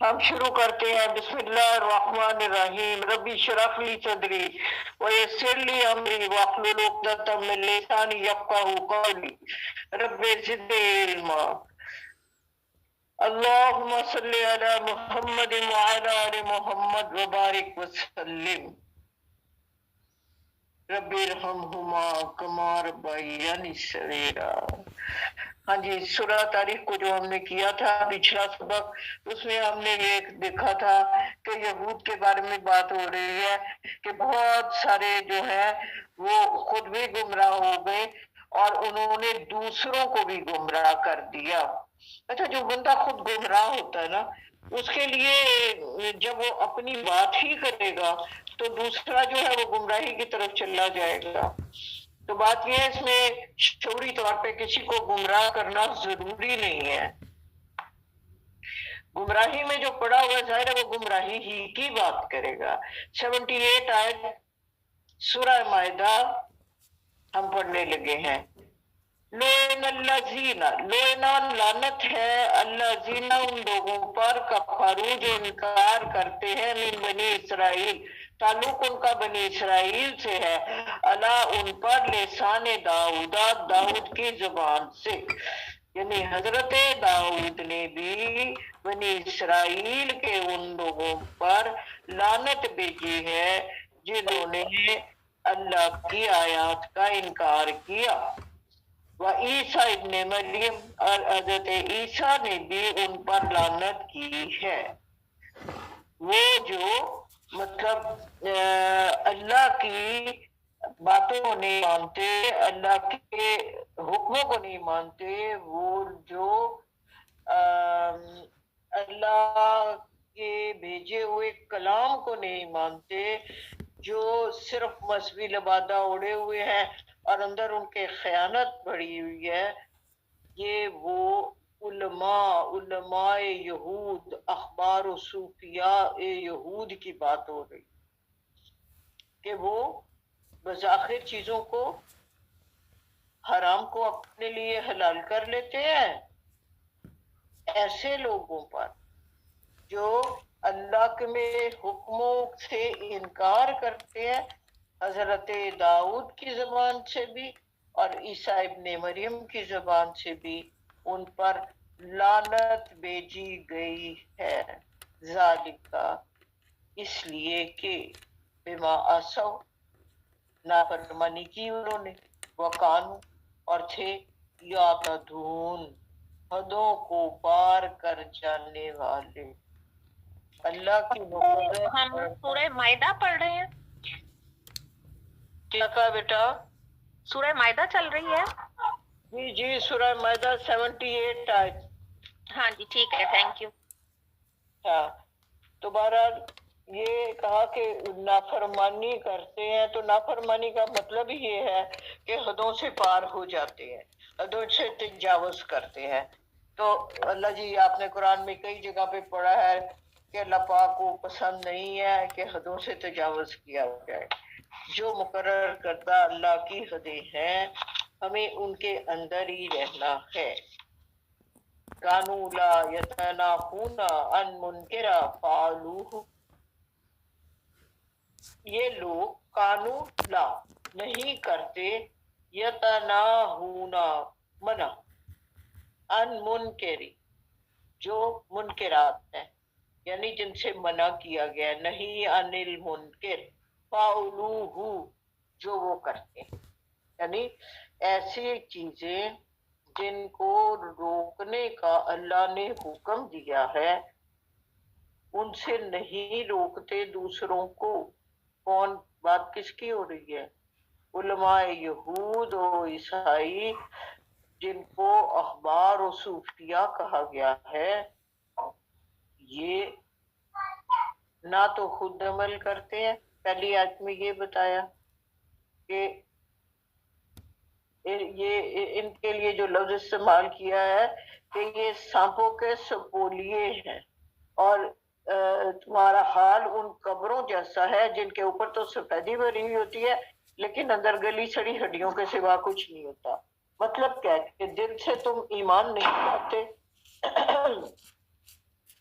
ہم شروع کرتے ہیں بسم اللہ الرحمن الرحیم ربی اشرح لی صدری ویسر لی امری واحلل عقدۃ من لسانی یفقہوا قولی رب زدنی علما اللہم صلی علی محمد وعلی آل محمد وبارک وسلم رب ارحمہما کما ربیانی صغیرا۔ ہاں جی، سورہ تاریخ کو جو ہم نے کیا تھا پچھلا سبق، اس میں ہم نے یہ دیکھا تھا کہ یہود کے بارے میں بات ہو رہی ہے کہ بہت سارے جو ہیں وہ خود بھی گمراہ ہو گئے اور انہوں نے دوسروں کو بھی گمراہ کر دیا۔ اچھا، جو بندہ خود گمراہ ہوتا ہے نا، اس کے لیے جب وہ اپنی بات ہی کرے گا تو دوسرا جو ہے وہ گمراہی کی طرف چلا جائے گا۔ تو بات یہ ہے، اس میں شعوری طور پہ کسی کو گمراہ کرنا ضروری نہیں ہے۔ گمراہی میں جو پڑا ہوا ظاہر ہے وہ گمراہی ہی کی بات کرے گا۔ 78 آیت سورہ مائدہ ہم پڑھنے لگے ہیں۔ لوئن الذین، لوئنا لعنت ہے، الذین ان لوگوں پر کفروا جو انکار کرتے ہیں، من بنی اسرائیل تعلق ان کا بنی اسرائیل سے ہے، اللہ ان پر لسان داؤد، داؤد کی زبان سے، یعنی حضرت داؤد نے بھی بنی اسرائیل کے ان لوگوں پر لعنت بھیجی ہے جنہوں نے اللہ کی آیات کا انکار کیا۔ وعیسیٰ ابن مریم، اور حضرت عیسیٰ نے بھی ان پر لعنت کی ہے۔ وہ جو مطلب اللہ کی باتوں کو نہیں مانتے، اللہ کے حکموں کو نہیں مانتے، وہ جو اللہ کے بھیجے ہوئے کلام کو نہیں مانتے، جو صرف مذہبی لبادہ اوڑے ہوئے ہیں اور اندر ان کے خیانت بڑھی ہوئی ہے، یہ وہ علماء یہود، اخبار و صوفیاء یہود کی بات ہو رہی کہ وہ بظاہر چیزوں کو، حرام کو اپنے لیے حلال کر لیتے ہیں۔ ایسے لوگوں پر جو اللہ کے میں حکموں سے انکار کرتے ہیں، حضرت داؤد کی زبان سے بھی اور عیسیٰ ابن مریم کی زبان سے بھی ان پر لعنت بھیجی گئی ہے۔ ذالکہ، اس لیے کہ بما عصوا، نافرمانی کی انہوں نے، وقانو، اور تھے، یعتدون، حدوں کو پار کر جانے والے۔ اللہ کی ہم سورہ مائدہ پڑھ رہے ہیں۔ کیا کہا بیٹا؟ سورہ مائدہ چل رہی ہے؟ جی جی، سورہ مائدہ 78 آیت۔ ہاں جی، ٹھیک ہے، تھینک یو۔ ہاں، تو بہرحال یہ کہا کہ نافرمانی کرتے ہیں، تو نافرمانی کا مطلب یہ ہے کہ حدوں سے پار ہو جاتے ہیں، حدوں سے تجاوز کرتے ہیں۔ تو اللہ جی، آپ نے قرآن میں کئی جگہ پہ پڑھا ہے کہ اللہ پاک کو پسند نہیں ہے کہ حدوں سے تجاوز کیا جائے۔ جو مقرر کردہ اللہ کی حدیں ہیں، ہمیں ان کے اندر ہی رہنا ہے۔ کانوا لا یتناہون عن منکر فعلوہ، یہ لوگ کانوا لا نہیں کرتے، یتناہون منع، عن منکری جو منکرات ہیں، یعنی جن سے منع کیا گیا، نہیں عن المنکر، فعلوہ جو وہ کرتے ہیں، یعنی ایسی چیزیں جن کو روکنے کا اللہ نے حکم دیا ہے ان سے نہیں روکتے دوسروں کو۔ کون بات کس کی ہو رہی ہے؟ علماء یہود و عیسائی، جن کو اخبار و صوفیاء کہا گیا ہے، یہ نہ تو خود عمل کرتے ہیں۔ پہلی آیت میں یہ بتایا کہ یہ ان کے لیے جو لفظ استعمال کیا ہے کہ یہ سانپوں کے سپولیے ہیں، اور تمہارا حال ان قبروں جیسا ہے جن کے اوپر تو سفیدی بھری ہوئی ہوتی ہے لیکن اندر گلی سڑی ہڈیوں کے سوا کچھ نہیں ہوتا۔ مطلب کیا ہے کہ دل سے تم ایمان نہیں لاتے،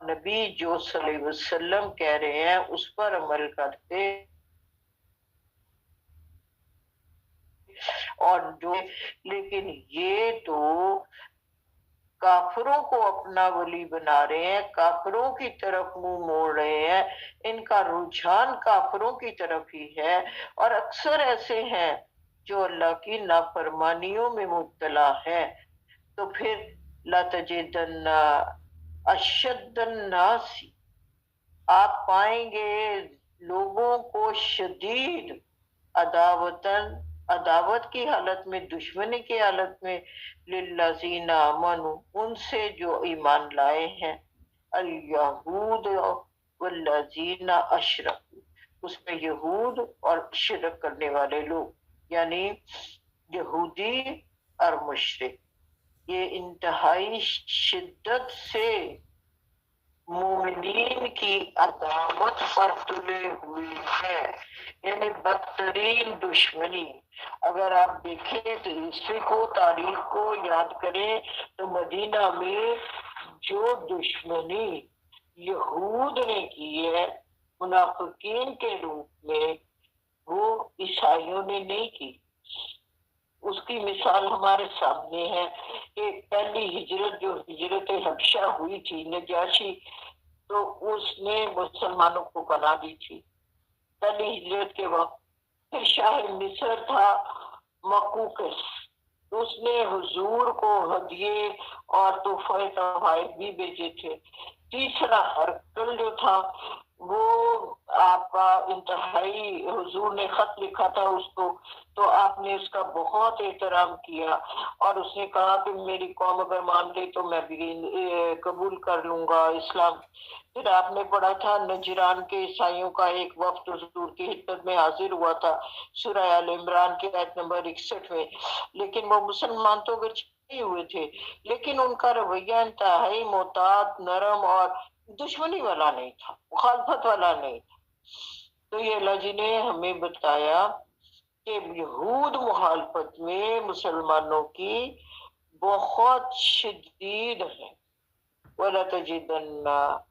نبی جو صلی اللہ علیہ وسلم کہہ رہے ہیں اس پر عمل کرتے، اور جو لیکن یہ تو کافروں کو اپنا ولی بنا رہے ہیں، کافروں کی طرف منہ موڑ رہے ہیں، ان کا رجحان کافروں کی طرف ہی ہے، اور اکثر ایسے ہیں جو اللہ کی نافرمانیوں میں مبتلا ہے۔ تو پھر لَتَجِدَنَّ أَشَدَّ النَّاسِ، آپ پائیں گے لوگوں کو شدید عداوتاً، عداوت کی حالت میں، دشمنی کی حالت میں، للذین آمنوا، ان سے جو ایمان لائے ہیں، الیہود والذین اشرکوا، اس میں یہود اور شرک کرنے والے لوگ، یعنی یہودی اور مشرک، یہ انتہائی شدت سے مومنین کی عداوت پر تلے ہوئے ہیں، یعنی بدترین دشمنی۔ اگر آپ دیکھیں تو ہسٹری کو، تاریخ کو یاد کریں تو مدینہ میں جو دشمنی یہود نے کی ہے منافقین کے روپ میں، وہ عیسائیوں نے نہیں کی۔ اس کی مثال ہمارے سامنے ہے کہ پہلی ہجرت جو ہجرت حبشہ ہوئی تھی، نجاشی تو اس نے مسلمانوں کو بنا دی تھی پہلی ہجرت کے وقت۔ پھر شاہ مصر تھا مقوقس، اس نے حضور کو ہدیے اور تحفے تحائف بھی بھیجے تھے۔ تیسرا ہرقل جو تھا وہ آپ کا انتہائی، حضور نے خط لکھا تھا اس کو، تو آپ نے اس کا بہت احترام کیا، اور اس نے کہا کہ میری قوم اگر مان لے تو میں بھی قبول کر لوں گا اسلام۔ پھر آپ نے پڑھا تھا نجران کے عیسائیوں کا ایک وفد حضور کی خدمت میں حاضر ہوا تھا سورہ آل عمران کے آیت نمبر 61 میں، لیکن وہ مسلمان تو اگرچہ نہیں ہوئے تھے، لیکن ان کا رویہ انتہائی محتاط، نرم اور دشمنی والا نہیں تھا، مخالفت والا نہیں تھا۔ تو یہ اللہ جی نے ہمیں بتایا کہ یہود مخالفت میں مسلمانوں کی بہت شدید ہے۔ وَلَتَجِدَنَّ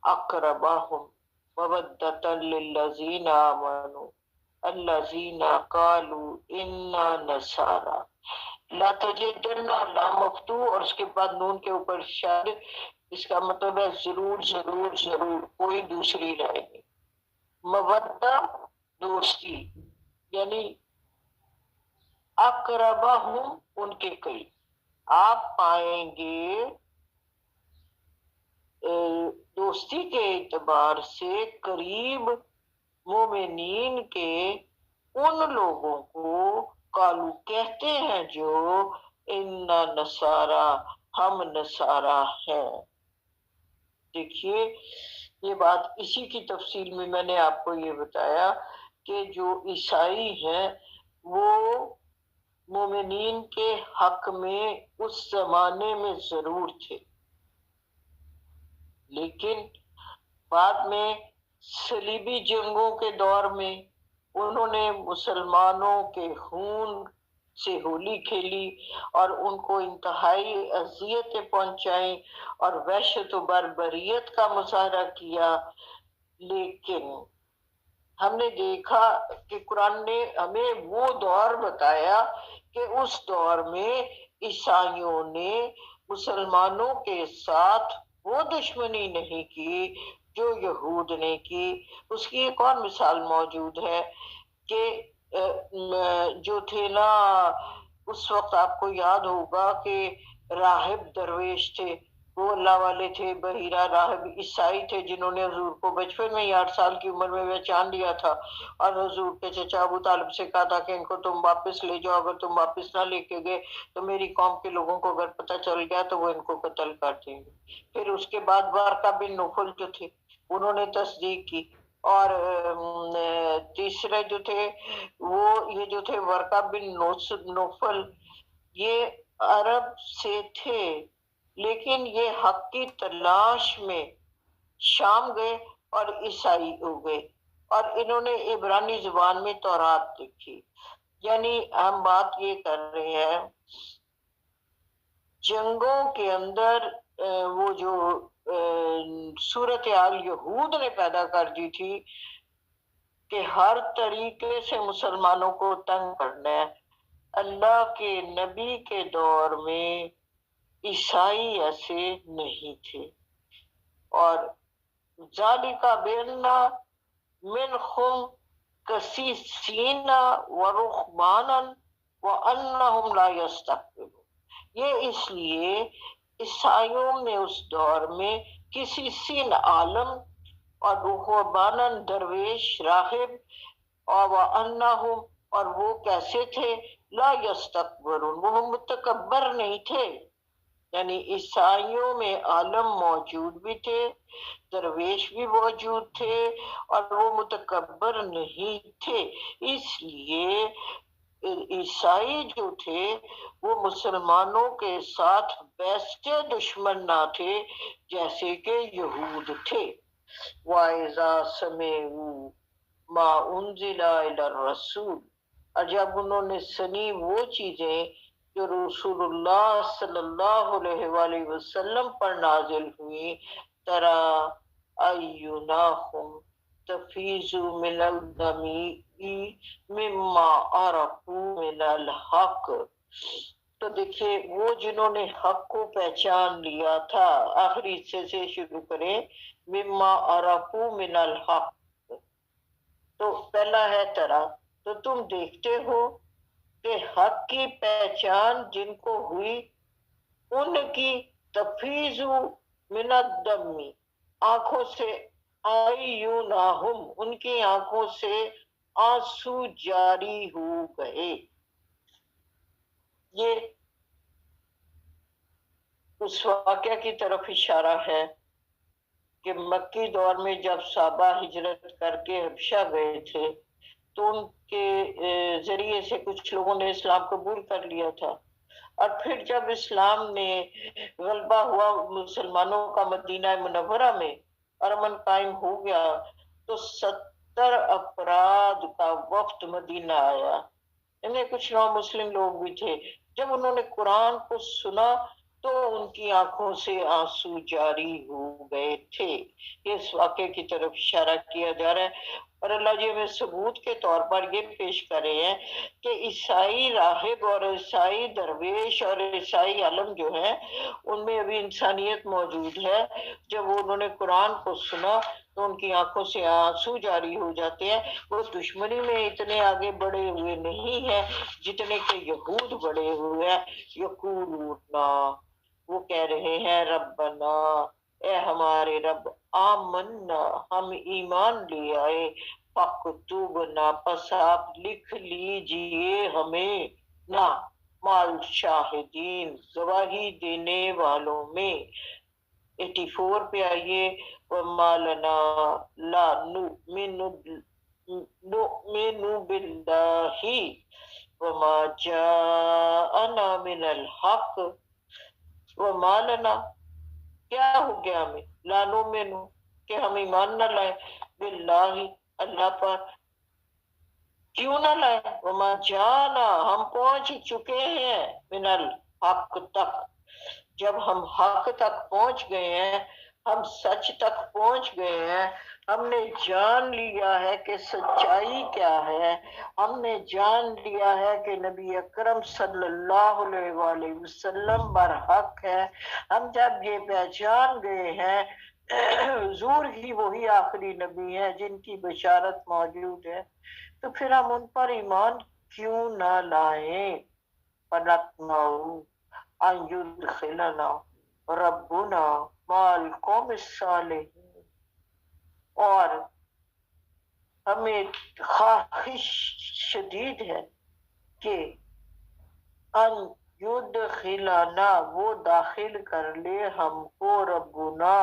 أَقْرَبَهُمْ مَوَدَّةً لِلَّذِينَ آمَنُوا الَّذِينَ قَالُوا إِنَّا نَصَارَى۔ لَتَجِدَنَّ لام مفتوح اور اس کے بعد نون کے اوپر شاد، اس کا مطلب ہے ضرور ضرور ضرور، کوئی دوسری رائے نہیں۔ مودہ دوستی، یعنی اقربہم ان کے قریب، آپ پائیں گے دوستی کے اعتبار سے قریب مومنین کے ان لوگوں کو قالو کہتے ہیں جو انا نصارا، ہم نصارا ہیں۔ دیکھیے یہ بات اسی کی تفصیل میں میں نے آپ کو یہ بتایا کہ جو عیسائی ہیں وہ مومنین کے حق میں اس زمانے میں ضرور تھے، لیکن بعد میں صلیبی جنگوں کے دور میں انہوں نے مسلمانوں کے خون سے ہولی کھیلی اور ان کو انتہائی اذیتیں پہنچائیں اور وحشت و بربریت کا مظاہرہ کیا۔ لیکن ہم نے دیکھا کہ قرآن نے ہمیں وہ دور بتایا کہ اس دور میں عیسائیوں نے مسلمانوں کے ساتھ وہ دشمنی نہیں کی جو یہود نے کی۔ اس کی ایک اور مثال موجود ہے کہ جو تھے نا اس وقت، آپ کو یاد ہوگا کہ راہب درویش تھے، وہ اللہ والے تھے، بحیرہ راہب عیسائی تھے جنہوں نے حضور کو بچپن میں 8 سال کی عمر میں پہچان لیا تھا، اور حضور کے چچا ابو طالب سے کہا تھا کہ ان کو تم واپس لے جاؤ، اگر تم واپس نہ لے کے گئے تو میری قوم کے لوگوں کو اگر پتہ چل گیا تو وہ ان کو قتل کر دیں گے۔ پھر اس کے بعد ورقہ بن نوفل جو تھے انہوں نے تصدیق کی، اور تیسرے جو تھے وہ یہ جو تھے ورقہ بن نوفل، یہ عرب سے تھے لیکن یہ حق کی تلاش میں شام گئے اور عیسائی ہو گئے، اور انہوں نے عبرانی زبان میں تورات لکھی۔ یعنی ہم بات یہ کر رہے ہیں جنگوں کے اندر وہ جو صورتحال یہود نے پیدا کر دی تھی کہ ہر طریقے سے مسلمانوں کو تنگ کرنا ہے. اللہ کے نبی کے دور میں عیسائی ایسے نہیں تھے. اور ذالک بأننا منہم قسیسین ورہبانا وانہم لا یستکبرون. یہ اس لیے عیسائیوں میں اس دور میں کسی سین عالم اور رہباناً درویش راہب اور وانہم اور وہ کیسے تھے لا یستکبرون وہ متکبر نہیں تھے. یعنی عیسائیوں میں عالم موجود بھی تھے، درویش بھی موجود تھے اور وہ متکبر نہیں تھے. اس لیے عیسائی جو تھے وہ مسلمانوں کے ساتھ ویسے دشمن نہ تھے جیسے کہ یہود تھے. وَإِذَا سَمِعُوا مَا أُنزِلَ إِلَى الرَّسُولِ اور جب انہوں نے سنی وہ چیزیں جو رسول اللہ صلی اللہ علیہ وآلہ وسلم پر نازل ہوئی ترى أعينهم تفيض من الدمع مما عرفوا من الحق. تو دیکھیے وہ جنہوں نے حق کو پہچان لیا تھا، آخری حصے سے شروع کریں، مما عرفوا من الحق. تو پہلا ہے ترا، تو تم دیکھتے ہو کہ حق کی پہچان جن کو ہوئی ان کی تفیض من الدم آنکھوں سے اعینہم ان کی آنکھوں سے آنسو جاری ہو گئے. یہ اس واقعہ کی طرف اشارہ ہے کہ مکی دور میں جب صحابہ ہجرت کر کے حبشہ گئے تھے تو ان کے ذریعے سے کچھ لوگوں نے اسلام قبول کر لیا تھا، اور پھر جب اسلام میں غلبہ ہوا مسلمانوں کا مدینہ منورہ میں اور امن قائم ہو گیا تو 70 افراد کا وفد مدینہ آیا. ان میں کچھ نو مسلم لوگ بھی تھے. جب انہوں نے قرآن کو سنا تو ان کی آنکھوں سے آنسو جاری ہو گئے تھے. اس واقعے کی طرف اشارہ کیا جا رہا ہے، اور اللہ جی ہمیں ثبوت کے طور پر یہ پیش کر رہے ہیں کہ عیسائی راہب اور عیسائی درویش اور عیسائی علم جو ہیں ان میں ابھی انسانیت موجود ہے. جب انہوں نے قرآن کو سنا تو ان کی آنکھوں سے آنسو جاری ہو جاتے ہیں. وہ دشمنی میں اتنے آگے بڑھے ہوئے نہیں ہیں جتنے کہ یہود بڑھے ہوئے ہیں. یقولون وہ کہہ رہے ہیں ربنا اے ہمارے رب، آمنا ہم ایمان لے آئے، فاکتبنا پس آپ لکھ لیجئے ہمیں نا مال شاہدین گواہی دینے والوں میں. 84 پہ آئیے، وما لنا لا نؤمن باللہ وما جاءنا من الحق. وما لنا کیا ہو گیا ہمیں، لا نؤمن کہ ہم ایمان نہ لائیں، باللہ اللہ پر. کیوں نہ لائیں؟ وما جانا ہم پہنچ چکے ہیں من الحق تک. جب ہم حق تک پہنچ گئے ہیں، ہم سچ تک پہنچ گئے ہیں، ہم نے جان لیا ہے کہ سچائی کیا ہے، ہم نے جان لیا ہے کہ نبی اکرم صلی اللہ علیہ وآلہ وسلم برحق ہے. ہم جب یہ پہچان گئے ہیں حضور ہی وہی آخری نبی ہیں جن کی بشارت موجود ہے، تو پھر ہم ان پر ایمان کیوں نہ لائیں. فَنَطْمَعُ أَن يُدْخِلَنَا رَبُّنَا مَعَ الْقَوْمِ الصَّالِحِينَ. اور ہمیں خواہش شدید ہے کہ ان یدخلنا وہ داخل کر لے ہم کو ربنا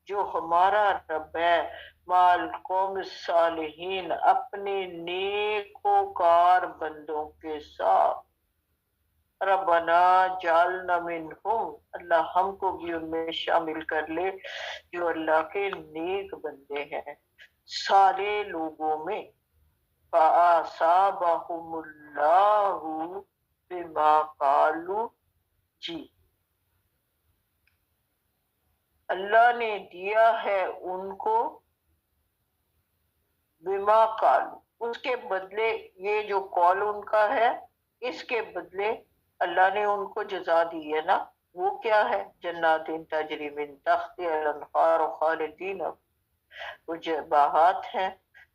جو ہمارا رب ہے، مع القوم الصالحین اپنے نیکوکار بندوں کے ساتھ. ربنا جعلنا منہم اللہ ہم کو بھی ان میں شامل کر لے جو اللہ کے نیک بندے ہیں سارے لوگوں میں. فَآصَابَهُمُ اللَّهُ بِمَا قَالُوا. جی اللہ نے دیا ہے ان کو بما قالوا، اس کے بدلے، یہ جو قول ان کا ہے اس کے بدلے اللہ نے ان کو جزا دی ہے نا، وہ کیا ہے؟ جنات تجری من تحتها الانہار خالدین، وہ باغات ہیں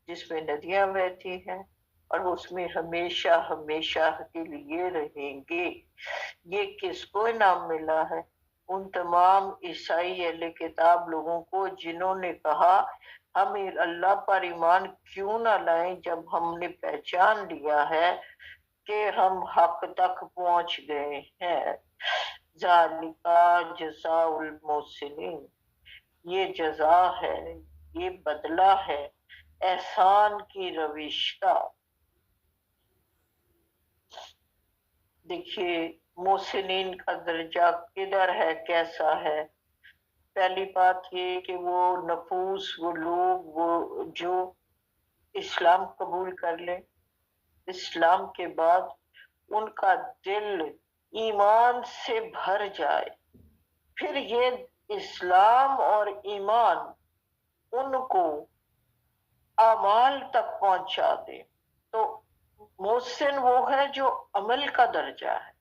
جس میں ندیاں بہتی ہیں اور اس میں ہمیشہ ہمیشہ کے لیے رہیں گے۔ یہ کس کو انعام ملا ہے؟ ان تمام عیسائی اہل کتاب لوگوں کو جنہوں نے کہا ہم اللہ پر ایمان کیوں نہ لائیں جب ہم نے پہچان لیا ہے کہ ہم حق تک پہنچ گئے ہیں۔ ذالکا جزاء المحسنین، یہ جزا ہے، یہ بدلہ ہے احسان کی روش کا۔ دیکھیے محسنین کا درجہ کدھر ہے، کیسا ہے؟ پہلی بات یہ کہ وہ نفوس، وہ لوگ، وہ جو اسلام قبول کر لیں، اسلام کے بعد ان کا دل ایمان سے بھر جائے، پھر یہ اسلام اور ایمان ان کو اعمال تک پہنچا دے۔ تو محسن وہ ہے جو عمل کا درجہ ہے،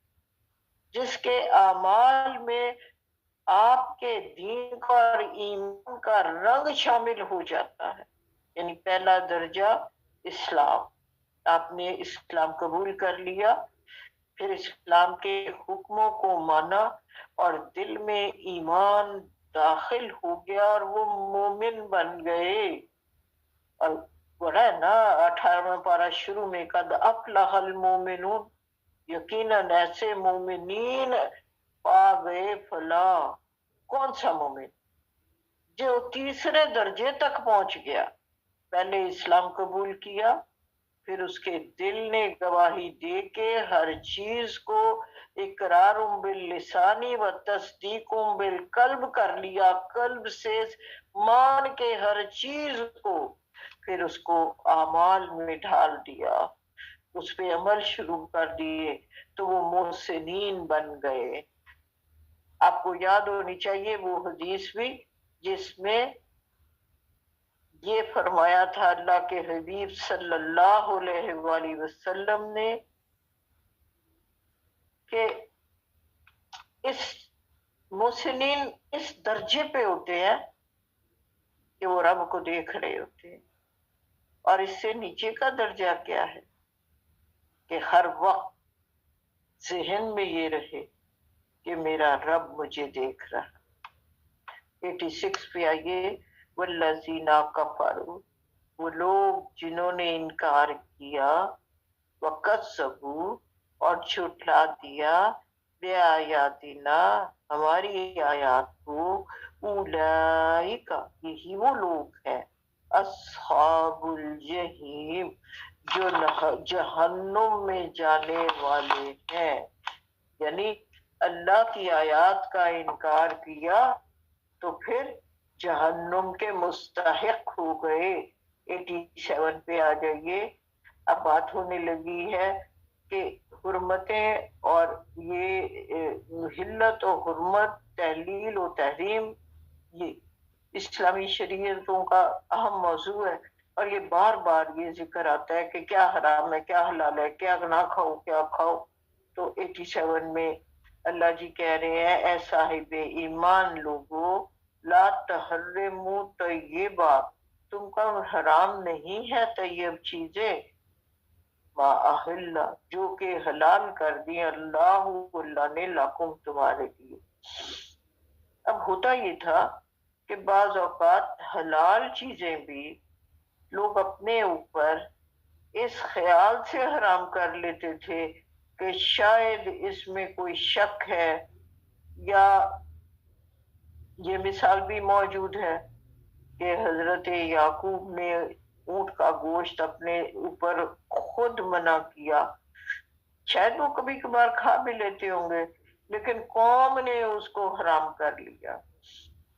جس کے اعمال میں آپ کے دین کا اور ایمان کا رنگ شامل ہو جاتا ہے۔ یعنی پہلا درجہ اسلام، آپ نے اسلام قبول کر لیا، پھر اسلام کے حکموں کو مانا اور دل میں ایمان داخل ہو گیا اور وہ مومن بن گئے۔ اور بڑا ہے نا 18واں پارہ شروع میں قد افلح المومنون، یقیناً ایسے مومنین پا گئے فلاح۔ کون سا مومن؟ جو تیسرے درجے تک پہنچ گیا، پہلے اسلام قبول کیا، پھر اس کے دل نے گواہی دے کے ہر چیز کو اقرار باللسانی و تصدیق بالقلب کر لیا، قلب سے مان کے ہر چیز کو، پھر اس کو اعمال میں ڈھال دیا، اس پہ عمل شروع کر دیے، تو وہ محسنین بن گئے۔ آپ کو یاد ہونی چاہیے وہ حدیث بھی جس میں یہ فرمایا تھا اللہ کے حبیب صلی اللہ علیہ وآلہ وسلم نے کہ اس محسنین اس درجے پہ ہوتے ہیں کہ وہ رب کو دیکھ رہے ہوتے ہیں، اور اس سے نیچے کا درجہ کیا ہے کہ ہر وقت ذہن میں یہ رہے کہ میرا رب مجھے دیکھ رہا۔ 86 پہ آئیے، والذین کفروا، وہ لوگ جنہوں نے انکار کیا، وکذبوا، اور جھٹلا دیا، بآیاتنا، ہماری آیات کو، اولئک، یہی وہ لوگ ہیں، اصحاب الجحیم، جو جہنم میں جانے والے ہیں۔ یعنی اللہ کی آیات کا انکار کیا تو پھر جہنم کے مستحق ہو گئے۔ 87 پہ آ جائیے۔ اب بات ہونے لگی ہے کہ حرمتیں اور یہ حلت و حرمت، تحلیل و تحریم، یہ اسلامی شریعتوں کا اہم موضوع ہے، اور یہ بار بار یہ ذکر آتا ہے کہ کیا حرام ہے، کیا حلال ہے، کیا نہ کھاؤ، کیا کھاؤ۔ تو 87 میں اللہ جی کہہ رہے ہیں اے صاحب ایمان لوگو، لا تحرموا طیبات، تم کا حرام نہیں ہے طیب چیزیں، ما احل، جو کہ حلال کر دی اللہ نے لکم، تمہارے لیے۔ اب ہوتا یہ تھا کہ بعض اوقات حلال چیزیں بھی لوگ اپنے اوپر اس خیال سے حرام کر لیتے تھے کہ شاید اس میں کوئی شک ہے، یا یہ مثال بھی موجود ہے کہ حضرت یعقوب نے اونٹ کا گوشت اپنے اوپر خود منع کیا، شاید وہ کبھی کبھار کھا بھی لیتے ہوں گے، لیکن قوم نے اس کو حرام کر لیا۔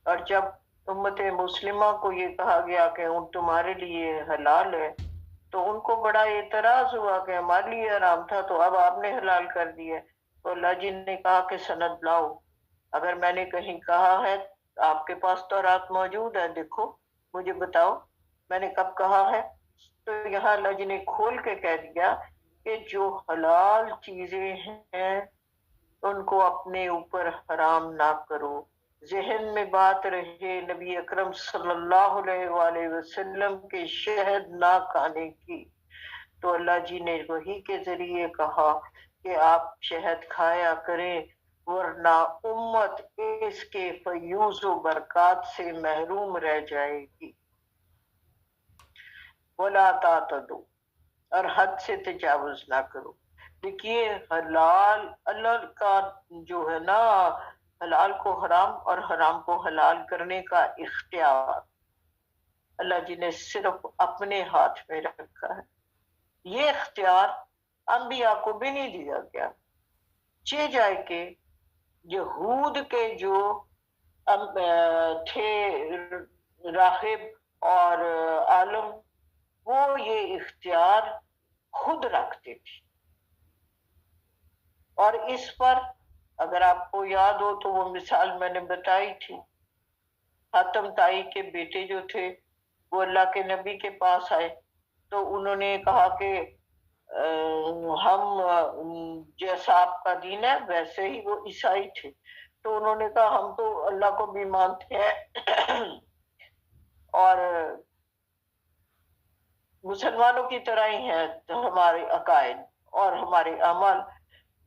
اور جب امت مسلمہ کو یہ کہا گیا کہ اونٹ تمہارے لیے حلال ہے، تو ان کو بڑا اعتراض ہوا کہ ہمارے لیے حرام تھا تو اب آپ نے حلال کر دیا۔ تو اللہ جی نے کہا کہ سند لاؤ، اگر میں نے کہیں کہا ہے آپ کے پاس تو رات موجود ہے، دیکھو مجھے بتاؤ میں نے کب کہا ہے؟ تو یہاں اللہ جی نے کھول کے کہہ دیا کہ جو حلال چیزیں ہیں ان کو اپنے اوپر حرام نہ کرو. ذہن میں بات رہے نبی اکرم صلی اللہ علیہ وآلہ وسلم کے شہد نہ کھانے کی، تو اللہ جی نے وحی کے ذریعے کہا کہ آپ شہد کھایا کریں، ورنہ امت اس کے فیوز و برکات سے محروم رہ جائے گی. وَلَا تَعْتَدُوا، اور حد سے تجاوز نہ کرو. دیکھیے حلال اللہ کا جو ہے نا، حلال کو حرام اور حرام کو حلال کرنے کا اختیار اللہ جی نے صرف اپنے ہاتھ میں رکھا ہے. یہ اختیار انبیاء کو بھی نہیں دیا گیا. چہ جائے کہ یہود کے جو تھے راہب اور عالم، وہ یہ اختیار خود رکھتے تھے. اور اس پر اگر آپ کو یاد ہو تو وہ مثال میں نے بتائی تھی، حاتم تائی کے بیٹے جو تھے وہ اللہ کے نبی کے پاس آئے تو انہوں نے کہا کہ ہم جیسا آپ کا دین ہے ویسے ہی، وہ عیسائی تھے. تو انہوں نے کہا ہم تو اللہ کو بھی مانتے ہیں اور مسلمانوں کی طرح ہی ہیں ہمارے عقائد اور ہمارے عمل.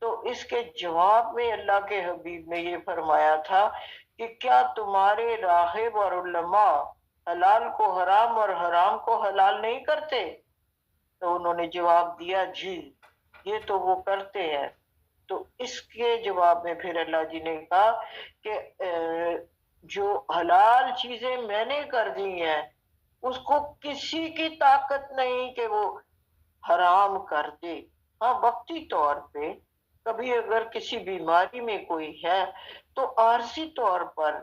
تو اس کے جواب میں اللہ کے حبیب نے یہ فرمایا تھا کہ کیا تمہارے راہب اور علماء حلال کو حرام اور حرام کو حلال نہیں کرتے؟ تو انہوں نے جواب دیا جی یہ تو وہ کرتے ہیں. تو اس کے جواب میں پھر اللہ جی نے کہا کہ جو حلال چیزیں میں نے کر دی ہیں اس کو کسی کی طاقت نہیں کہ وہ حرام کر دے. ہاں وقتی طور پہ کبھی اگر کسی بیماری میں کوئی ہے تو عارضی طور پر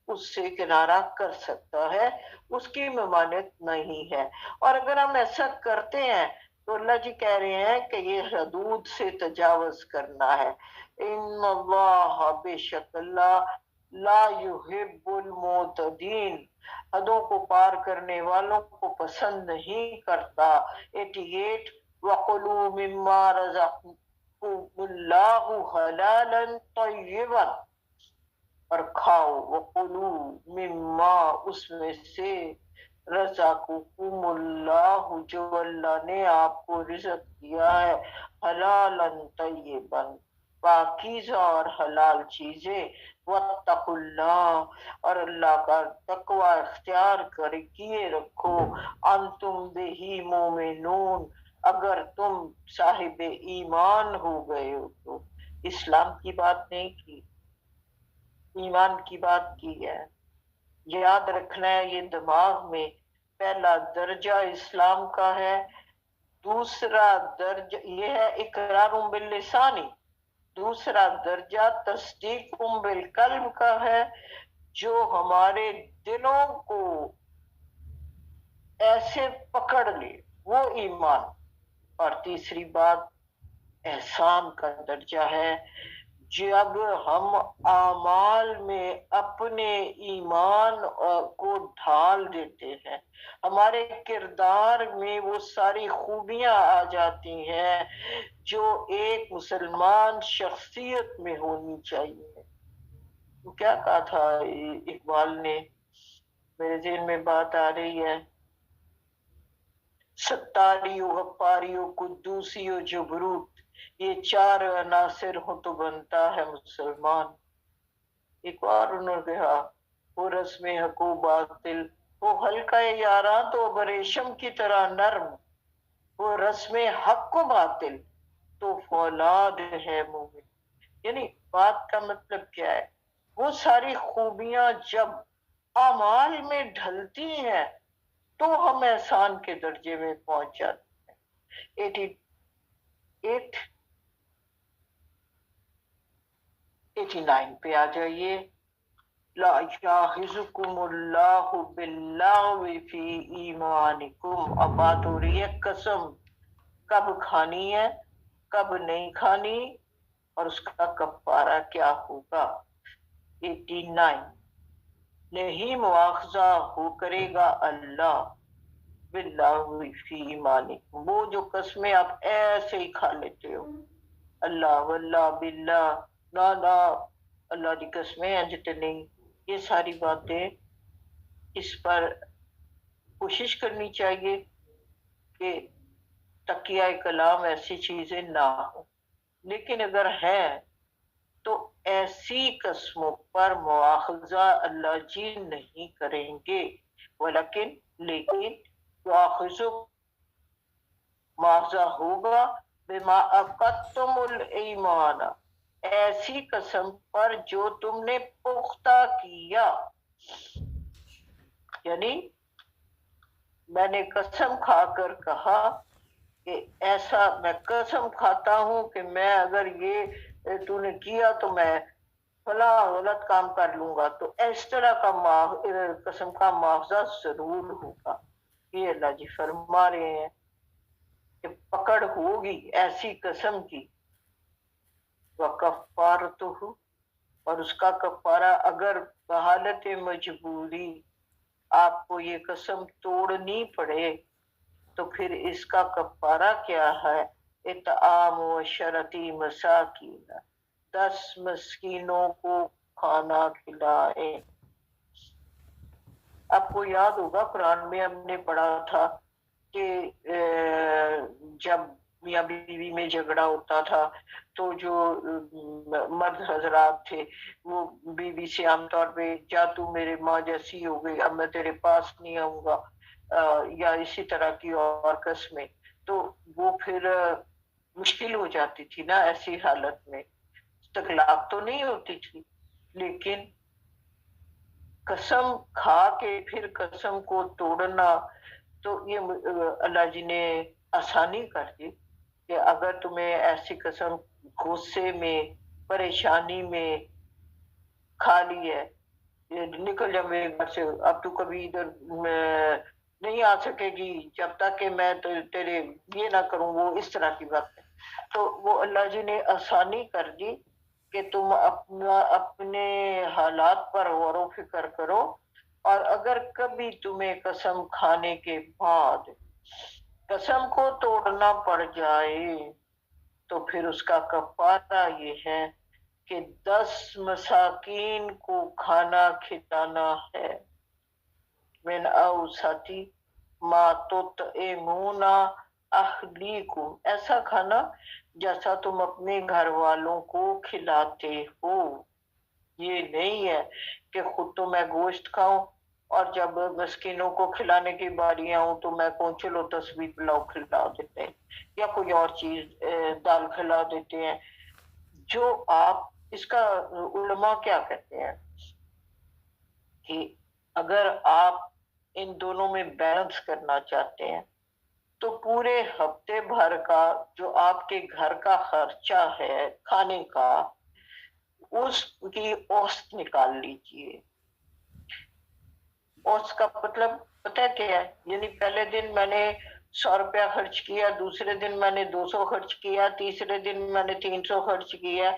اس سے کنارہ کر سکتا ہے، اس کی ممانعت نہیں ہے. اور اگر ہم ایسا کرتے ہیں تو اللہ جی کہہ رہے ہیں کہ یہ حدود سے تجاوز کرنا ہے. ان اللہ، بے شک اللہ، لا یحب المعتدین، حدوں کو پار کرنے والوں کو پسند نہیں کرتا. 88 وَقُلُوا مِمَّا رَزَقَكُمُ اللَّهُ حَلَالًا طَيِّبًا، اور کھاؤ وَقُلُوا مِمَّا، اس میں سے رَزَقَكُمُ اللَّهُ، جو اللہ نے آپ کو رزق دیا ہے، حَلَالًا طَيِّبًا، پاکیزہ اور حلال چیزیں. وَاتَّقُوا اللَّهَ، اور اللہ کا تقوی اختیار کیے رکھو. انتم بِهِ مُؤْمِنُونَ، اگر تم صاحب ایمان ہو گئے ہو تو. اسلام کی بات نہیں کی، ایمان کی بات کی ہے. یاد رکھنا ہے یہ دماغ میں، پہلا درجہ اسلام کا ہے، دوسرا درجہ یہ ہے اقرار باللسانی، دوسرا درجہ تصدیق بالقلب کا ہے جو ہمارے دلوں کو ایسے پکڑ لے، وہ ایمان. اور تیسری بات احسان کا درجہ ہے، جب ہم اعمال میں اپنے ایمان کو ڈھال دیتے ہیں، ہمارے کردار میں وہ ساری خوبیاں آ جاتی ہیں جو ایک مسلمان شخصیت میں ہونی چاہیے. کیا کہا تھا اقبال نے، میرے ذہن میں بات آ رہی ہے، ستاری و غفاری و قدوسی و جبروت، یہ چار عناصر ہوں تو بنتا ہے مسلمان. ایک اور انہوں نے کہا وہ رسم حق و باطل، وہ حلقہ یاراں تو بریشم کی طرح نرم، وہ رسم حق و باطل تو فولاد ہے مومن. یعنی بات کا مطلب کیا ہے، وہ ساری خوبیاں جب اعمال میں ڈھلتی ہیں تو ہم احسان کے درجے میں پہنچ جاتے ہیں. 89 پہ آ جائیے. لا یاخذکم اللہ باللغو فی ایمانکم، اب بات ہو رہی ہے قسم کب کھانی ہے کب نہیں کھانی اور اس کا کفارہ کیا ہوگا. 89 نہیں مواخذہ ہو کرے گا اللہ باللہ فی ایمانکم، وہ جو قسمیں آپ ایسے ہی کھا لیتے ہو، اللہ واللہ باللہ، لا لا اللہ کی قسمیں انجت نہیں، یہ ساری باتیں اس پر کوشش کرنی چاہیے کہ تقیہ کلام ایسی چیزیں نہ ہوں، لیکن اگر ہے تو ایسی قسموں پر مواخذہ اللہ جی نہیں کریں گے، لیکن مواخذہ مواخذہ ہوگا بما عقدتم الایمان، ایسی قسم پر جو تم نے پختہ کیا، یعنی میں نے قسم کھا کر کہا کہ ایسا میں قسم کھاتا ہوں کہ میں اگر یہ تو نے کیا تو میں فلاں غلط کام کر لوں گا، تو اس طرح کا قسم کا مواخذہ ضرور ہوگا، یہ اللہ جی فرما رہے ہیں کہ پکڑ ہوگی ایسی قسم کی، وَكَفَّارَتُهُ، اور اس کا کفارہ اگر بحالت مجبوری آپ کو یہ قسم توڑنی پڑے تو پھر اس کا کفارہ کیا ہے؟ اطعام و شرطی مساکین، 10 مسکینوں کو کھانا کھلائے۔ آپ کو یاد ہوگا قرآن میں ہم نے پڑھا تھا کہ جب میاں بیوی میں جھگڑا ہوتا تھا تو جو مرد حضرات تھے وہ بیوی سے عام طور پہ جا تو میرے ماں جیسی ہو گئی، اب میں تیرے پاس نہیں آؤں گا، یا اسی طرح کی اور قسمیں، تو وہ پھر مشکل ہو جاتی تھی نا ایسی حالت میں، طلاق تو نہیں ہوتی تھی، لیکن قسم کھا کے پھر قسم کو توڑنا تو یہ اللہ جی نے آسانی کر دی کہ اگر تمہیں ایسی قسم غصے میں پریشانی میں کھا لی ہے، نکل جا میرے گھر سے، اب تو کبھی ادھر نہیں آ سکے گی جب تک کہ میں تیرے یہ نہ کروں، وہ اس طرح کی بات ہے، تو وہ اللہ جی نے آسانی کر دی کہ تم اپنے حالات پر غور و فکر کرو، اور اگر کبھی تمہیں قسم کھانے کے بعد قسم کو توڑنا پڑ جائے تو پھر اس کا کفارہ یہ ہے کہ 10 مساکین کو کھانا کھلانا ہے، من اوسطی ما تطعمون اہلیکم، ایسا کھانا جیسا تم اپنے گھر والوں کو کھلاتے ہو، یہ نہیں ہے کہ خود تو میں گوشت کھاؤں اور جب مسکینوں کو کھلانے کی باری آؤں تو میں کہوں چلو تسبیح پلاؤ کھلا دیتے ہیں یا کوئی اور چیز دال کھلا دیتے ہیں، جو آپ اس کا علماء کیا کہتے ہیں کہ اگر آپ ان دونوں میں بیلنس کرنا چاہتے ہیں تو پورے ہفتے بھر کا جو آپ کے گھر کا خرچہ ہے کھانے کا، اس کی اوسط نکال لیجئے۔ اوسط کا مطلب پتہ کیا ہے؟ یعنی پہلے دن میں نے 100 روپیہ خرچ کیا، دوسرے دن میں نے 200 خرچ کیا، تیسرے دن میں نے 300 خرچ کیا،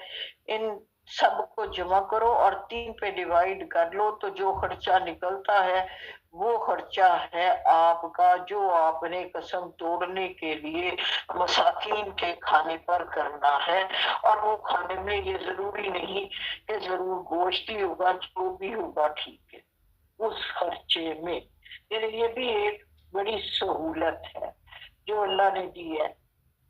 ان سب کو جمع کرو اور 3 پہ ڈیوائیڈ کر لو، تو جو خرچہ نکلتا ہے وہ خرچہ ہے آپ کا جو آپ نے قسم توڑنے کے لیے مساکین کے کھانے پر کرنا ہے، اور وہ کھانے میں یہ ضروری نہیں کہ ضرور گوشت ہی ہوگا، جو بھی ہوگا ٹھیک ہے اس خرچے میں، یعنی یہ بھی ایک بڑی سہولت ہے جو اللہ نے دی ہے۔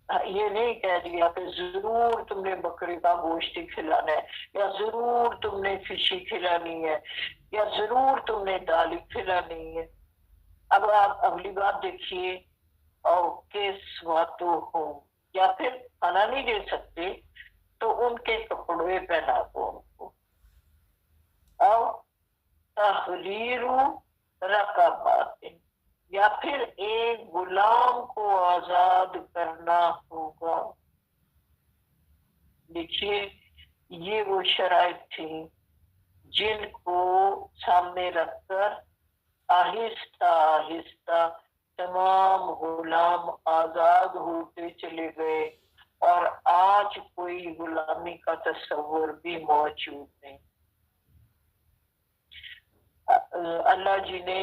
یہ نہیں کہہ دیا کہ ضرور تم نے بکرے کا گوشت ہی کھلانا ہے، یا ضرور تم نے فشی کھلانی ہے، یا ضرور تم نے دال ہی کھلانی ہے۔ اب آپ اگلی بات دیکھیے، اور کس باتوں ہو، یا پھر کھانا نہیں دے سکتے تو ان کے کپڑے پہنا دو ان کو، اور تحریر رقبات، یا پھر ایک غلام کو آزاد کرنا ہوگا۔ دیکھیے یہ وہ شرائط تھی جن کو سامنے رکھ کر آہستہ آہستہ تمام غلام آزاد ہوتے چلے گئے، اور آج کوئی غلامی کا تصور بھی موجود نہیں۔ اللہ جی نے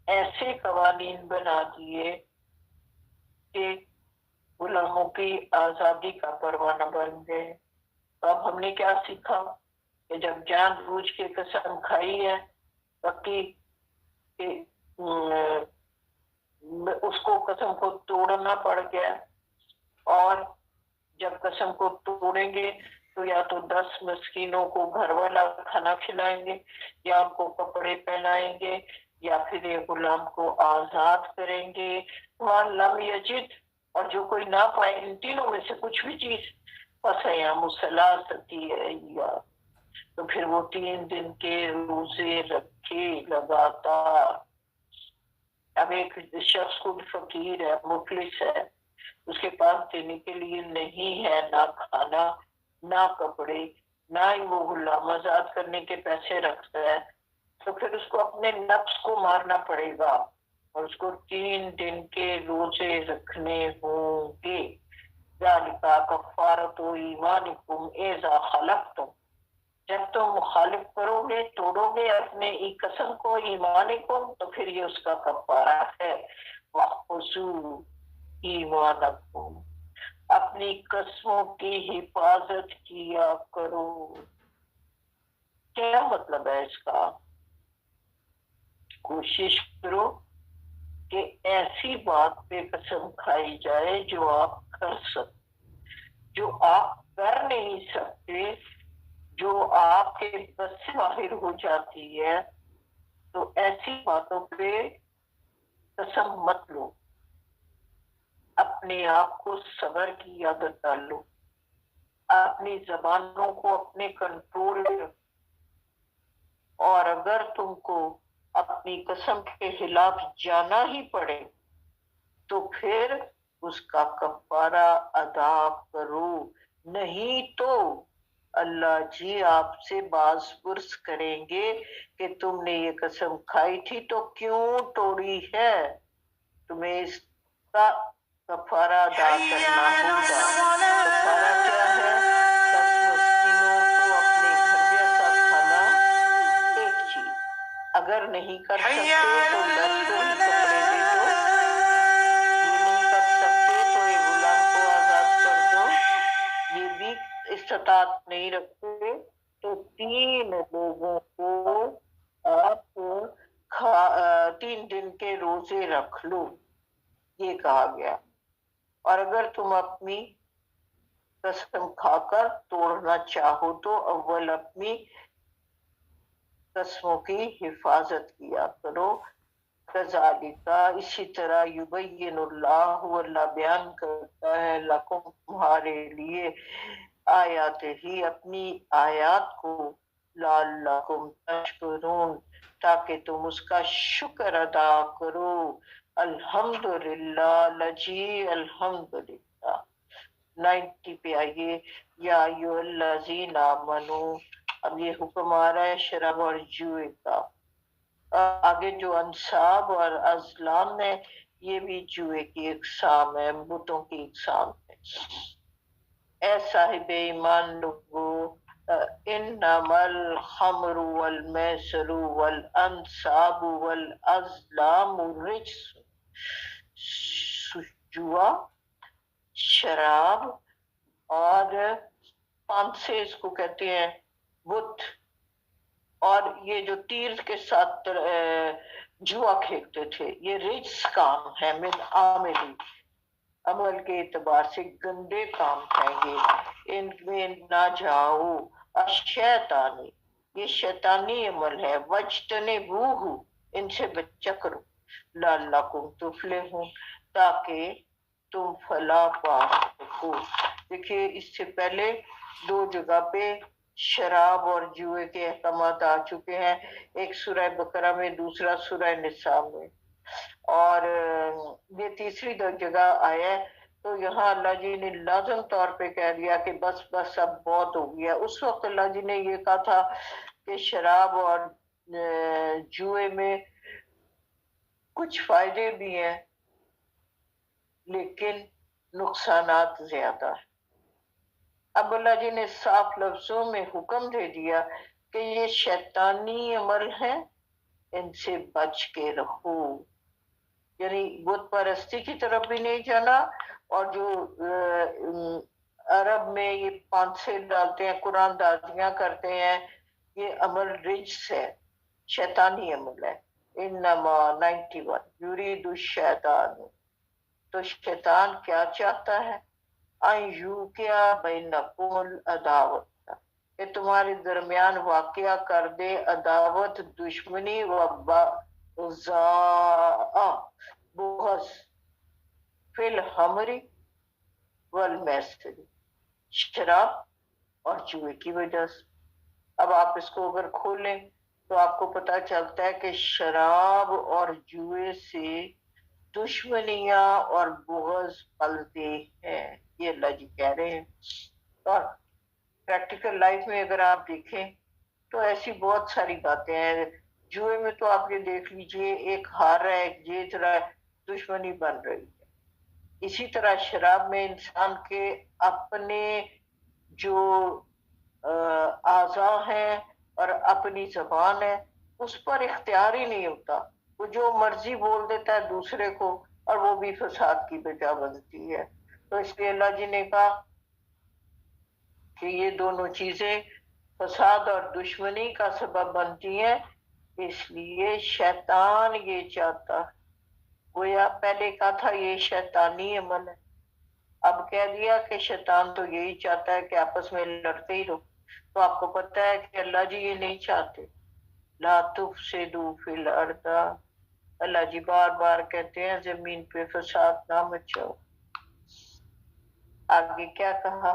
ایسے قوانین بنا دیے کہ غلاموں کی آزادی کا پروانہ بن گئے. تو اب ہم نے کیا سیکھا کہ جب جان بوجھ کے قسم کھائی ہے باقی اس کو قسم کو توڑنا پڑ گیا. اور جب قسم کو توڑیں گے تو یا تو 10 مسکینوں کو گھر والا کھانا کھلائیں گے یا ان کو کپڑے پہنائیں گے یا پھر یہ غلام کو آزاد کریں گے. لم یجد، اور جو کوئی نہ پائے ان تینوں میں سے کچھ بھی چیز فَصِيَامُ ثَلَاثَةِ أَيَّامٍ، تو پھر وہ 3 دن کے روزے رکھے لگاتار. اب ایک شخص خود فقیر ہے، مفلس ہے، اس کے پاس دینے کے لیے نہیں ہے نہ کھانا نہ کپڑے، نہ ہی وہ غلام آزاد کرنے کے پیسے رکھتا ہے، تو پھر اس کو اپنے نفس کو مارنا پڑے گا اور اس کو 3 دن کے روزے رکھنے ہوں گے. ذَلِكَ كَفَّارَةُ أَيْمَانِكُمْ إِذَا خَلَفْتُمْ، جب تم مخالف کرو گے، توڑو گے اپنے قسم کو، ایمان کو، تو پھر یہ اس کا کفارہ ہے. وَاحْفَظُوا ایمانکم، اپنی قسموں کی حفاظت کیا کرو. کیا مطلب ہے اس کا؟ کوشش کرو کہ ایسی بات پہ قسم کھائی جائے جو آپ کر سکتے، جو آپ کر نہیں سکتے، جو آپ کے بس سے باہر ہو جاتی ہے، تو ایسی باتوں پہ قسم مت لو. اپنے آپ کو صبر کی عادت ڈالو، اپنی زبانوں کو اپنے کنٹرول میں رکھو، اور اگر تم کو اپنی قسم کے خلاف جانا ہی پڑے تو پھر اس کا کفارہ ادا کرو، نہیں تو اللہ جی آپ سے باز پرس کریں گے کہ تم نے یہ قسم کھائی تھی تو کیوں توڑی ہے. تمہیں اس کا کفارہ ادا کرنا ہوگا. کفارہ کیا ہے؟ 10 مسکینوں کو اپنے گھر جیسا کھانا، ایک چیز. اگر نہیں کر سکتے تو 10 کو ہی کپڑے دے دو. یہ نہیں کر سکتے تو یہ غلام کو آزاد کر دو. یہ بھی استطاعت نہیں رکھتے تو 3 لوگوں کو آپ 3 دن کے روزے رکھ لو، یہ کہا گیا. اور اگر تم اپنی قسم کھا کر توڑنا چاہو تو اول اپنی قسموں کی حفاظت کیا کرو. کذالک، اسی طرح یبین اللہ بیان کرتا ہے لکم تمہارے لیے آیات ہی اپنی آیات کو، لعلکم تشکرون تاکہ تم اس کا شکر ادا کرو. الحمدللہ، لجی الحمدللہ. 90 پہ آئیے. یا ایھا الذین آمنو، اب یہ حکم آ رہا ہے شراب اور جوئے کا. آگے جو انصاب اور ازلام ہے یہ بھی جوئے کی اقسام ہے، بتوں کی اقسام ہے. اے صاحب ایمان لوگو، انما الخمر والمیسر والانصاب والازلام رجس، جوا، شراب اور پانسے اس کو کہتے ہیں، بت، اور یہ جو تیر کے ساتھ جوا کھیلتے تھے، یہ رجس کام ہے. من عاملی، عمل کے اعتبار سے گندے کام ہیں یہ. ان میں نہ جاؤ. الشیطانی، یہ شیطانی عمل ہے. وجتنبوہ، ان سے بچا کرو. لعلکم تفلحون، تاکہ تم فلاح پا سکو. دیکھیے اس سے پہلے 2 جگہ پہ شراب اور جوئے کے احکامات آ چکے ہیں، ایک سورہ بقرہ میں، دوسرا سورہ نساء میں، اور یہ تیسری جگہ آیا ہے. تو یہاں اللہ جی نے لازم طور پہ کہہ دیا کہ بس بس اب بہت ہو گیا. اس وقت اللہ جی نے یہ کہا تھا کہ شراب اور جوئے میں کچھ فائدے بھی ہیں لیکن نقصانات زیادہ ہیں. اب اللہ جی نے صاف لفظوں میں حکم دے دیا کہ یہ شیطانی عمل ہے، ان سے بچ کے رہو. یعنی بت پرستی کی طرف بھی نہیں جانا. اور جو عرب میں یہ پانسے ڈالتے ہیں, قرآن دازیاں کرتے ہیں, یہ عمل رجس ہے, شیطانی عمل ہے. انما 91 یرید الشیطان, تو شیطان کیا چاہتا ہے؟ ان یوقع بینکم العداوت, کہ تمہارے درمیان واقعہ کر دے عداوت, دشمنی, و بغض, فی الخمر والمیسر, شراب اور جوئے کی وجہ سے. اب آپ اس کو اگر کھولیں تو آپ کو پتہ چلتا ہے کہ شراب اور جوئے سے دشمنیاں اور بغض پلتے ہیں, یہ اللہ جی کہہ رہے ہیں. اور پریکٹیکل لائف میں اگر آپ دیکھیں تو ایسی بہت ساری باتیں ہیں. جوئے میں تو آپ یہ دیکھ لیجئے, ایک ہار رہا ہے ایک جیت رہا ہے, دشمنی بن رہی ہے. اسی طرح شراب میں انسان کے اپنے جو اعضاء ہیں اور اپنی زبان ہے, اس پر اختیار ہی نہیں ہوتا. وہ جو مرضی بول دیتا ہے دوسرے کو, اور وہ بھی فساد کی وجہ بنتی ہے. تو اس لیے اللہ جی نے کہا کہ یہ دونوں چیزیں فساد اور دشمنی کا سبب بنتی ہیں. اس لیے شیطان یہ چاہتا ہے, گویا پہلے کہا تھا یہ شیطانی عمل ہے, اب کہہ دیا کہ شیطان تو یہی چاہتا ہے کہ آپس میں لڑتے ہی رہو. تو آپ کو پتہ ہے کہ اللہ جی یہ نہیں چاہتے. لا تفسدوا فی الارض, اللہ جی بار بار کہتے ہیں زمین پہ فساد نہ مچاؤ. آگے کیا کہا؟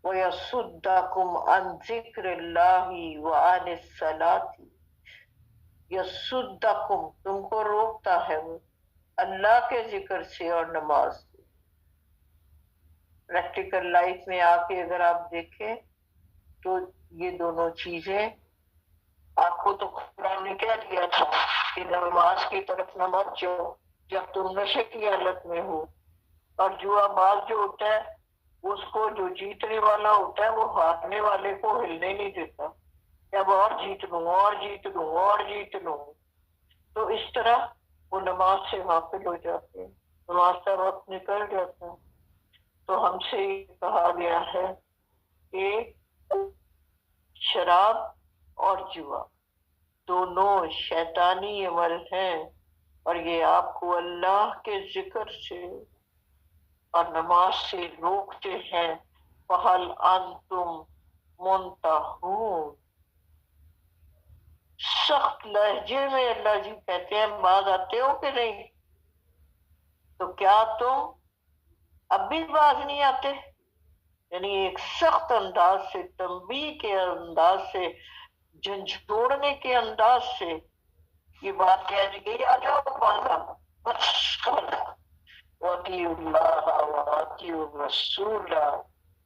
وَيَصُدَّكُمْ عَنْ ذِكْرِ اللَّهِ وَعَنِ الصَّلَاةِ, یصدکم, تم کو روکتا ہے وہ اللہ کے ذکر سے اور نماز سے. پریکٹیکل لائف میں آ کے اگر آپ دیکھیں تو یہ دونوں چیزیں آپ کو تو قرآن نے کہہ دیا تھا کہ نماز کی طرف نہ مت جاؤ جب تم نشے کی حالت میں ہو. اور جوا باز جو ہوتا ہے اس کو جو جیتنے والا ہوتا ہے وہ ہارنے والے کو ہلنے نہیں دیتا, جب اور جیت لوں اور جیت لوں اور جیت لوں. تو اس طرح وہ نماز سے غافل ہو جاتے ہیں, نماز کا وقت نکل جاتا ہے. تو ہم سے کہا گیا ہے کہ شراب اور جوا دونوں شیطانی عمل ہیں, اور یہ آپ کو اللہ کے ذکر سے اور نماز سے روکتے ہیں. فَهَلْ أَنْتُمْ مُنْتَهُونَ, سخت لہجے میں اللہ جی کہتے ہیں باز آتے ہو کہ نہیں؟ تو کیا تم اب بھی باز نہیں آتے؟ یعنی ایک سخت انداز سے, تنبیہ کے انداز سے, جھنجھوڑنے کے انداز سے یہ بات کہہ دی گئی, آ جاؤ باز آؤ, بس وَأَطِیعُوا اللَّهَ وَأَطِیعُوا الرَّسُولَ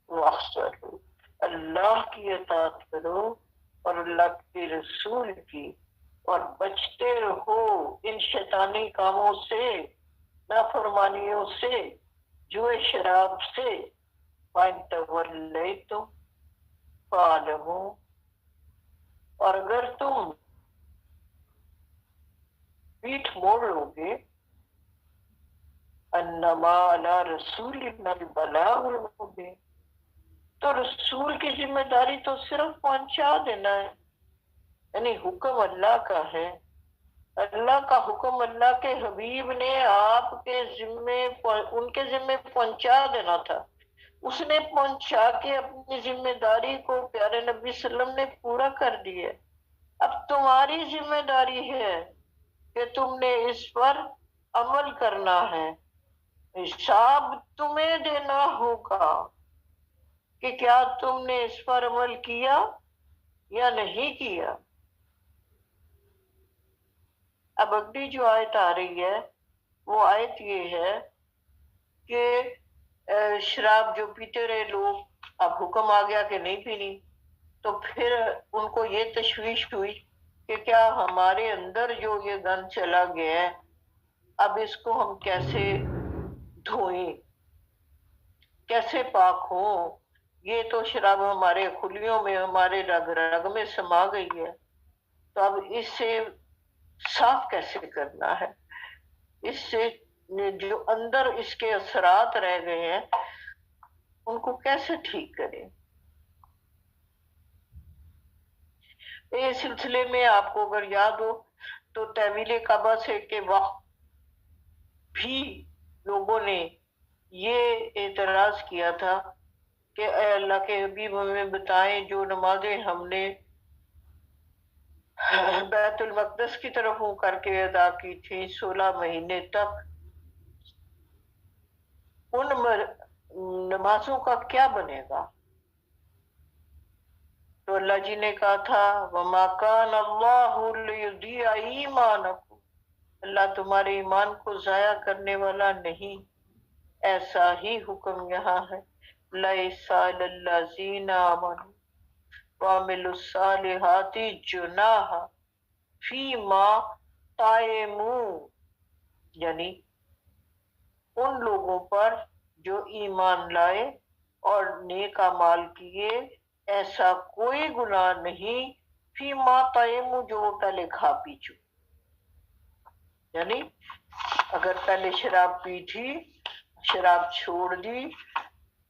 وَاحْذَرُوا, اللہ کی اطاعت کرو اور اللہ کے رسول کی, اور بچتے رہو ان شیطانی کاموں سے, نافرمانیوں سے, جوئے شراب سے. وَإِن تَوَلَّيْتُمْ فَاعْلَمُوا, اور اگر تم پیٹھ موڑ لو گے, انما علی رسولنا البلاغ المبین, تو رسول کی ذمہ داری تو صرف پہنچا دینا ہے. یعنی حکم اللہ کا ہے, اللہ کا حکم اللہ کے حبیب نے آپ کے ذمے ان کے ذمے پہنچا دینا تھا. اس نے پہنچا کے اپنی ذمہ داری کو پیارے نبی صلی اللہ علیہ وسلم نے پورا کر دیا. اب تمہاری ذمہ داری ہے کہ تم نے اس پر عمل کرنا ہے. حساب تمہیں دینا ہوگا کہ کیا تم نے اس پر عمل کیا یا نہیں کیا. اب اگلی جو آیت آ رہی ہے وہ آیت یہ ہے کہ شراب جو پیتے رہے لوگ, اب حکم آ گیا کہ نہیں پینی, تو پھر ان کو یہ تشویش ہوئی کہ کیا ہمارے اندر جو یہ گند چلا گیا ہے اب اس کو ہم کیسے دھوئیں, کیسے پاک ہوں. یہ تو شراب ہمارے خلیوں میں, ہمارے رگ رگ میں سما گئی ہے, تو اب اس سے صاف کیسے کرنا ہے، اس سے جو اندر اس کے اثرات رہ گئے ہیں ان کو کیسے ٹھیک کریں۔ اس سلسلے میں آپ کو اگر یاد ہو تو تحویل کعبہ سے کے وقت بھی لوگوں نے یہ اعتراض کیا تھا کہ اے اللہ کے حبیب ہمیں بتائیں جو نمازیں ہم نے بیت المقدس کی طرف منہ کر کے ادا کی تھی 16 مہینے تک، ان نمازوں کا کیا بنے گا؟ تو اللہ جی نے کہا تھا وَمَا كَانَ اللَّهُ لِيُضِيعَ إِيمَانَكُمْ، اللہ تمہارے ایمان کو ضائع کرنے والا نہیں۔ ایسا ہی حکم یہاں ہے لَيْسَ عَلَى الَّذِينَ آمَنُوا وَعَمِلُوا الصَّالِحَاتِ جُنَاحٌ فِيمَا طَعِمُوا، یعنی ان لوگوں پر جو ایمان لائے اور نیک اعمال کیے ایسا کوئی گناہ نہیں فیما طعموا، جو وہ پہلے کھا پی چکے، یعنی اگر پہلے شراب پی تھی، شراب چھوڑ دی،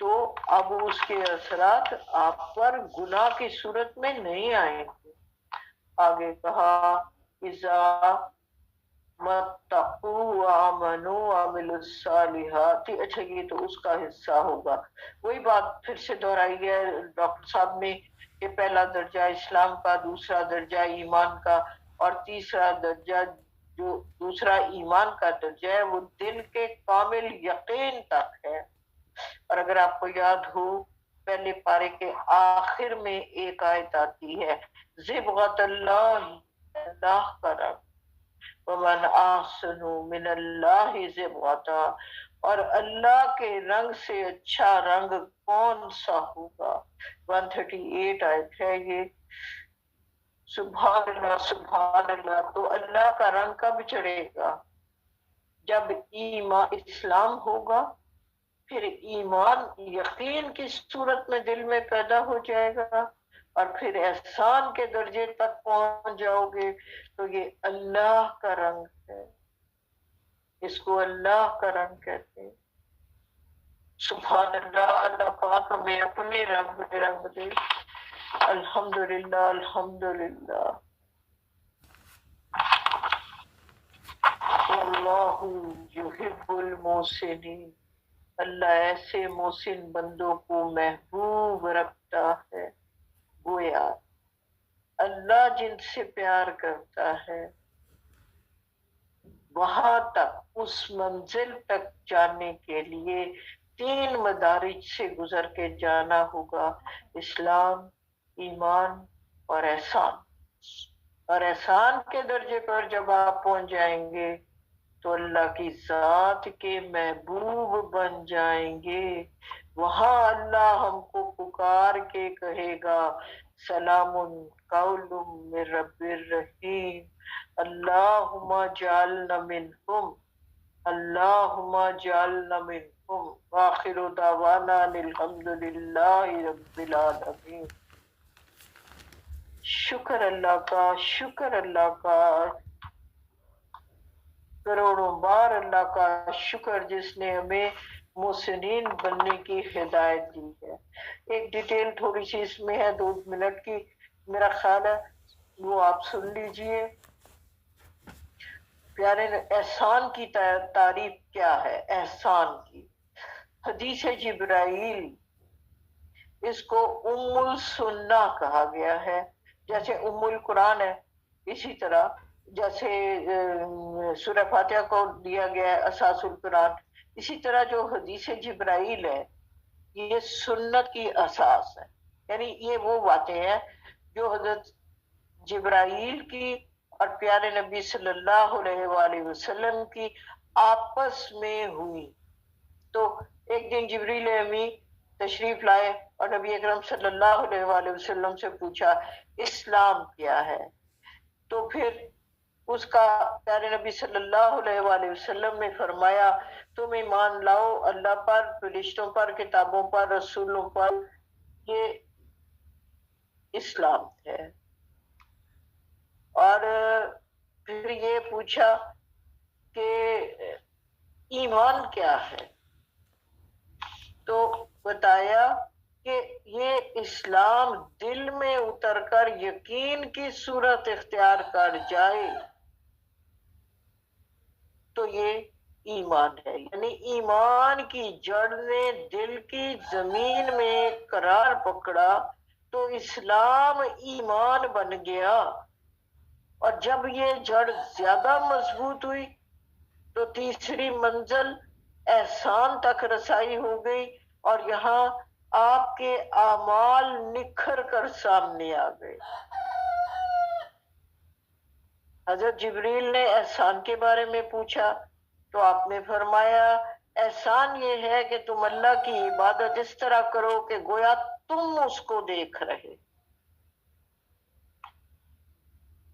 تو اب اس کے اثرات آپ پر گناہ کی صورت میں نہیں آئیں گے۔ آگے کہا اذا متقوا وآمنوا وعملوا الصالحات، اچھا یہ تو اس کا حصہ ہوگا۔ وہی بات پھر سے دہرائی ہے ڈاکٹر صاحب نے کہ پہلا درجہ اسلام کا، دوسرا درجہ ایمان کا، اور تیسرا درجہ جو دوسرا ایمان کا درجہ ہے وہ دل کے کامل یقین تک ہے۔ اور اگر آپ کو یاد ہو پہلے پارے کے آخر میں ایک آیت آتی ہے زبغۃ اللہ، اللہ کا رنگ، ومن احسن من اللہ زبغۃ، اور اللہ کے رنگ سے اچھا رنگ کون سا ہوگا۔ 138 آیت ہے یہ۔ سبحان اللہ سبحان اللہ۔ تو اللہ کا رنگ کب چڑھے گا؟ جب ایمان اسلام ہوگا، پھر ایمان یقین کی صورت میں دل میں پیدا ہو جائے گا، اور پھر احسان کے درجے تک پہنچ جاؤ گے تو یہ اللہ کا رنگ ہے، اس کو اللہ کا رنگ کہتے ہیں۔ سبحان اللہ، اللہ پاک ہمیں اپنے رنگ میں رنگ دے۔ الحمدللہ الحمدللہ۔ واللہ یحب المحسنین، اللہ ایسے محسن بندوں کو محبوب رکھتا ہے۔ گویا اللہ جن سے پیار کرتا ہے وہاں تک، اس منزل تک جانے کے لیے 3 مدارج سے گزر کے جانا ہوگا، اسلام، ایمان اور احسان۔ اور احسان کے درجے پر جب آپ پہنچ جائیں گے تو اللہ کی ذات کے محبوب بن جائیں گے۔ وہاں اللہ ہم کو پکار کے کہے گا سلام قول من رب الرحیم، اللہم جعلنا منہم، اللہم جعلنا منہم، وآخر دعوانا الحمدللہ رب العالمین۔ شکر اللہ کا، شکر اللہ کا، کروڑوں بار اللہ کا شکر جس نے ہمیں محسنین بننے کی ہدایت دی ہے۔ ایک ڈیٹیل تھوڑی سی اس میں ہے 2 منٹ کی، میرا خیال ہے وہ آپ سن لیجئے۔ پیارے احسان کی تعریف کیا ہے؟ احسان کی حدیث جبرائیل، اس کو ام السنہ کہا گیا ہے۔ جیسے ام القرآن ہے، اسی طرح جیسے سورہ فاتحہ کو دیا گیا ہے اساس القرآن، اسی طرح جو حدیث جبرائیل ہے یہ سنت کی اساس ہے۔ یعنی یہ وہ باتیں ہیں جو حضرت جبرائیل کی اور پیارے نبی صلی اللہ علیہ وآلہ وسلم کی آپس میں ہوئی۔ تو ایک دن جبریل امی تشریف لائے اور نبی اکرم صلی اللہ علیہ وآلہ وسلم سے پوچھا اسلام کیا ہے؟ تو پھر اس کا پیارے نبی صلی اللہ علیہ وآلہ وسلم نے فرمایا تم ایمان لاؤ اللہ پر، فرشتوں پر، کتابوں پر، رسولوں پر، یہ اسلام ہے۔ اور پھر یہ پوچھا کہ ایمان کیا ہے، تو بتایا کہ یہ اسلام دل میں اتر کر یقین کی صورت اختیار کر جائے تو یہ ایمان ہے. یعنی ایمان کی جڑ نے دل کی زمین میں قرار پکڑا تو اسلام ایمان بن گیا. اور جب یہ جڑ زیادہ مضبوط ہوئی تو تیسری منزل احسان تک رسائی ہو گئی، اور یہاں آپ کے اعمال نکھر کر سامنے آ گئے. حضرت جبریل نے احسان کے بارے میں پوچھا تو آپ نے فرمایا احسان یہ ہے کہ تم اللہ کی عبادت اس طرح کرو کہ گویا تم اس کو دیکھ رہے.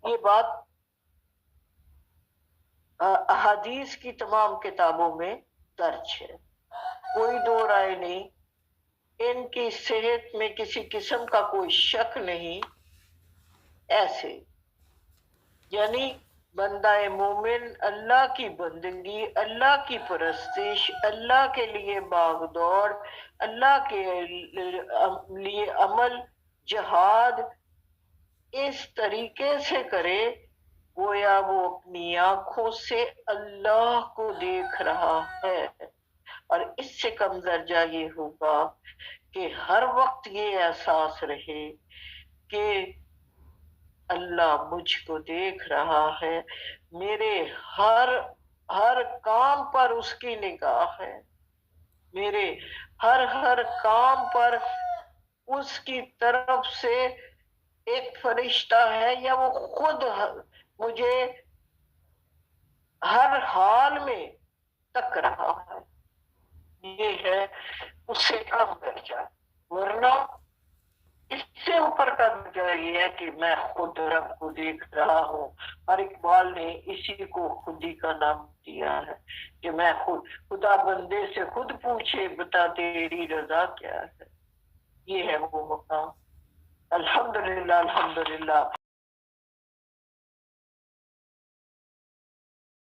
یہ بات احادیث کی تمام کتابوں میں درج ہے، کوئی دو رائے نہیں، ان کی صحت میں کسی قسم کا کوئی شک نہیں. ایسے یعنی بندہ مومن اللہ کی بندگی، اللہ کی پرستش، اللہ کے لیے باغ دوڑ، اللہ کے لیے عمل جہاد اس طریقے سے کرے گویا وہ اپنی آنکھوں سے اللہ کو دیکھ رہا ہے. اور اس سے کم درجہ یہ ہوگا کہ ہر وقت یہ احساس رہے کہ اللہ مجھ کو دیکھ رہا ہے، میرے ہر کام پر اس کی نگاہ ہے، میرے ہر کام پر اس کی طرف سے ایک فرشتہ ہے، یا وہ خود مجھے ہر حال میں تک رہا ہے. یہ ہے اس سے کم درجہ. ورنہ اس سے اوپر کا درجہ یہ ہے کہ میں خود رب کو دیکھ رہا ہوں. اور اقبال نے اسی کو خودی کا نام دیا ہے کہ میں خدا بندے سے خود پوچھے بتا تیری رضا کیا ہے. یہ ہے وہ مقام. الحمدللہ الحمدللہ.